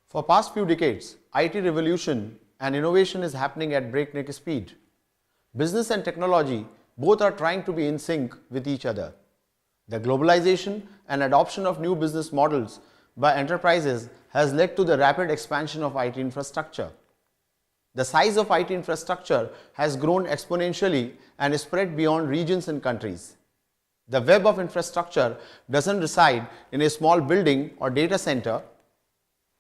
For past few decades, IT revolution and innovation is happening at breakneck speed. Business and technology both are trying to be in sync with each other. The globalization and adoption of new business models by enterprises has led to the rapid expansion of IT infrastructure. The size of IT infrastructure has grown exponentially and spread beyond regions and countries. The web of infrastructure doesn't reside in a small building or data center.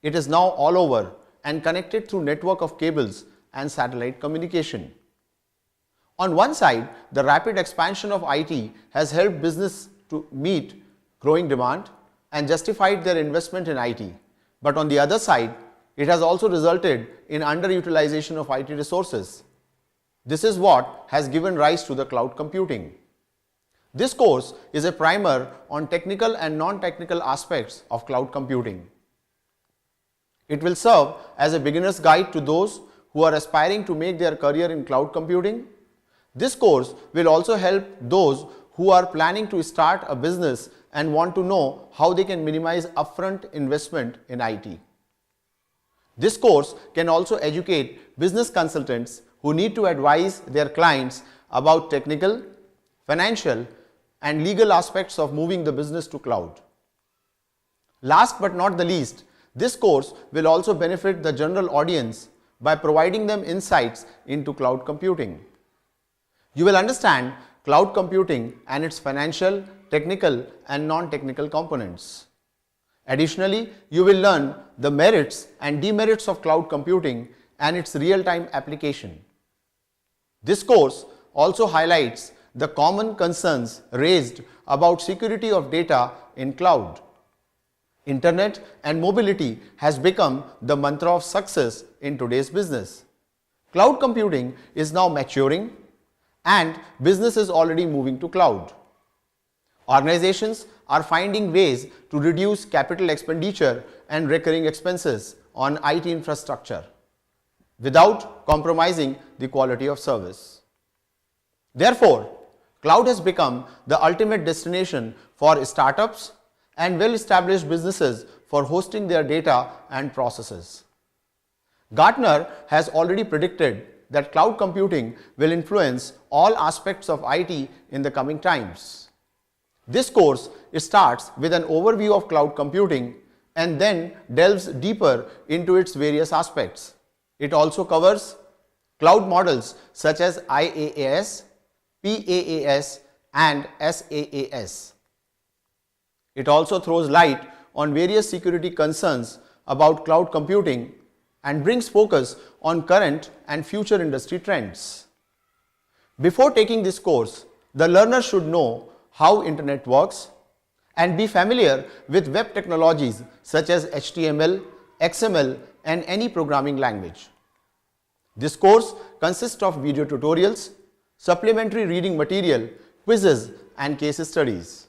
It is now all over and connected through network of cables and satellite communication. On one side, the rapid expansion of IT has helped business to meet growing demand and justified their investment in IT. But on the other side, it has also resulted in underutilization of IT resources. This is what has given rise to the cloud computing. This course is a primer on technical and non-technical aspects of cloud computing. It will serve as a beginner's guide to those who are aspiring to make their career in cloud computing. This course will also help those who are planning to start a business and want to know how they can minimize upfront investment in IT. This course can also educate business consultants who need to advise their clients about technical, financial, and legal aspects of moving the business to cloud. Last but not the least, this course will also benefit the general audience by providing them insights into cloud computing. You will understand cloud computing and its financial, technical, and non-technical components. Additionally, you will learn the merits and demerits of cloud computing and its real-time application. This course also highlights the common concerns raised about security of data in cloud. Internet and mobility has become the mantra of success in today's business. Cloud computing is now maturing and business is already moving to cloud. Organizations are finding ways to reduce capital expenditure and recurring expenses on IT infrastructure without compromising the quality of service. Therefore, cloud has become the ultimate destination for startups and well-established businesses for hosting their data and processes. Gartner has already predicted that cloud computing will influence all aspects of IT in the coming times. This course starts with an overview of cloud computing and then delves deeper into its various aspects. It also covers cloud models such as IaaS, PaaS, and SaaS. It also throws light on various security concerns about cloud computing and brings focus on current and future industry trends. Before taking this course, the learner should know how internet works and be familiar with web technologies such as HTML, XML, and any programming language. This course consists of video tutorials, supplementary reading material, quizzes, and case studies.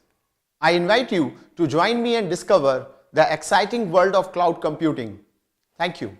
I invite you to join me and discover the exciting world of cloud computing. Thank you.